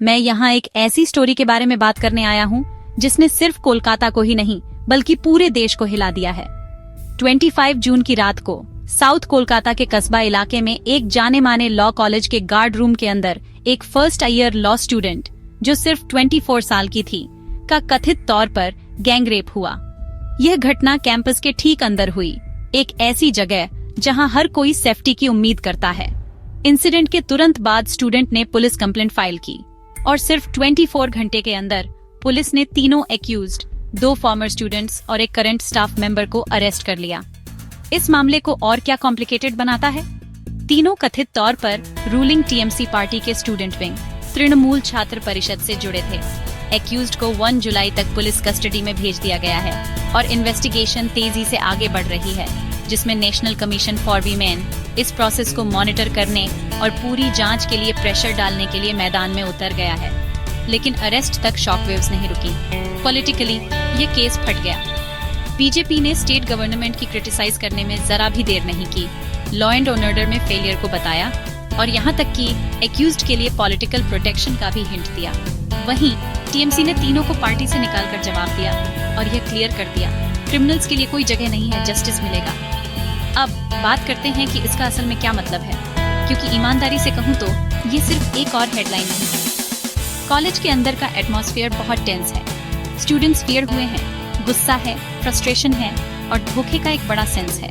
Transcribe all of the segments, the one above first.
मैं यहाँ एक ऐसी स्टोरी के बारे में बात करने आया हूँ जिसने सिर्फ कोलकाता को ही नहीं बल्कि पूरे देश को हिला दिया है। 25 जून की रात को साउथ कोलकाता के कस्बा इलाके में एक जाने माने लॉ कॉलेज के गार्ड रूम के अंदर एक फर्स्ट ईयर लॉ स्टूडेंट जो सिर्फ 24 साल की थी का कथित तौर पर गैंगरेप हुआ। यह घटना कैंपस के ठीक अंदर हुई, एक ऐसी जगह जहां हर कोई सेफ्टी की उम्मीद करता है। इंसिडेंट के तुरंत बाद स्टूडेंट ने पुलिस कंप्लेंट फाइल की और सिर्फ 24 घंटे के अंदर पुलिस ने तीनों एक्यूज्ड, 2 फॉर्मर स्टूडेंट्स और एक करंट स्टाफ मेंबर को अरेस्ट कर लिया। इस मामले को और क्या कॉम्प्लिकेटेड बनाता है? तीनों कथित तौर पर रूलिंग टीएमसी पार्टी के स्टूडेंट विंग तृणमूल छात्र परिषद से जुड़े थे। एक्यूज्ड को 1 जुलाई तक पुलिस कस्टडी में भेज दिया गया है और इन्वेस्टिगेशन तेजी से आगे बढ़ रही है, जिसमें नेशनल कमीशन फॉर वीमेन इस प्रोसेस को मॉनिटर करने और पूरी जांच के लिए प्रेशर डालने के लिए मैदान में उतर गया है। लेकिन अरेस्ट तक शॉकवेव्स नहीं रुकी। पॉलिटिकली ये केस फट गया। बीजेपी ने स्टेट गवर्नमेंट की क्रिटिसाइज करने में जरा भी देर नहीं की, लॉ एंड ऑर्डर में फेलियर को बताया और यहाँ तक कि एक्यूज्ड के लिए पॉलिटिकल प्रोटेक्शन का भी हिंट दिया। वहीं टीएमसी ने तीनों को पार्टी से निकालकर जवाब दिया और यह क्लियर कर दिया, क्रिमिनल्स के लिए कोई जगह नहीं है, जस्टिस मिलेगा। अब बात करते हैं कि इसका असल में क्या मतलब है, क्योंकि ईमानदारी से कहूँ तो ये सिर्फ एक और हेडलाइन नहीं है। कॉलेज के अंदर का एटमॉस्फेयर बहुत टेंस है। स्टूडेंट्स फियर हुए हैं, गुस्सा है, फ्रस्ट्रेशन है और धोखे का एक बड़ा सेंस है।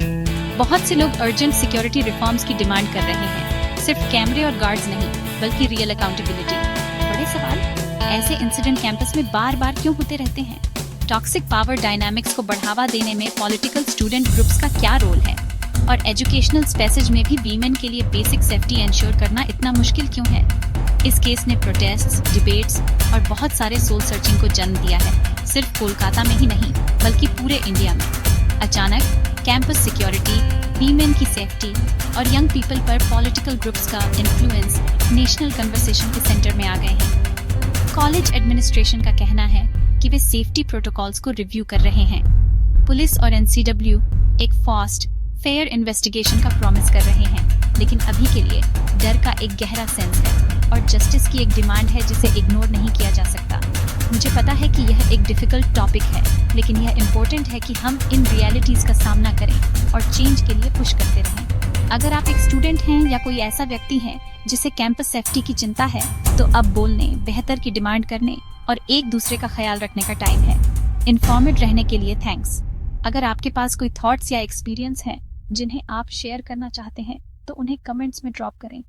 बहुत से लोग अर्जेंट सिक्योरिटी रिफॉर्म्स की डिमांड कर रहे हैं, सिर्फ कैमरे और गार्ड्स नहीं बल्कि रियल अकाउंटेबिलिटी। बड़े सवाल, ऐसे इंसिडेंट कैंपस में बार बार क्यों होते रहते हैं? टॉक्सिक पावर डायनामिक्स को बढ़ावा देने में पॉलिटिकल स्टूडेंट ग्रुप्स का क्या रोल है? और एजुकेशनल स्पेसेज में भी वीमेन के लिए बेसिक सेफ्टी इंश्योर करना इतना मुश्किल क्यों है? इस केस ने प्रोटेस्ट्स, डिबेट्स और बहुत सारे सोल सर्चिंग को जन्म दिया है, सिर्फ कोलकाता में ही नहीं बल्कि पूरे इंडिया में। अचानक कैंपस सिक्योरिटी, वीमेन की सेफ्टी और यंग पीपल पर पॉलिटिकल ग्रुप्स का इन्फ्लुएंस नेशनल कन्वर्सेशन के सेंटर में आ गए हैं। कॉलेज एडमिनिस्ट्रेशन का कहना है कि वे सेफ्टी प्रोटोकॉल्स को रिव्यू कर रहे हैं। पुलिस और एनसीडब्ल्यू एक फास्ट, फेयर इन्वेस्टिगेशन का प्रॉमिस कर रहे हैं, लेकिन अभी के लिए डर का एक गहरा सेंस है और जस्टिस की एक डिमांड है जिसे इग्नोर नहीं किया जा सकता। मुझे पता है कि यह एक डिफिकल्ट टॉपिक है, लेकिन यह इम्पोर्टेंट है कि हम इन रियलिटीज का सामना करें और चेंज के लिए पुश करते रहें। अगर आप एक स्टूडेंट हैं या कोई ऐसा व्यक्ति है जिसे कैंपस सेफ्टी की चिंता है, तो अब बोलने, बेहतर की डिमांड करने और एक दूसरे का ख्याल रखने का टाइम है। इन्फॉर्मेड रहने के लिए थैंक्स। अगर आपके पास कोई थॉट्स या एक्सपीरियंस हैं जिन्हें आप शेयर करना चाहते हैं, तो उन्हें कमेंट्स में ड्रॉप करें।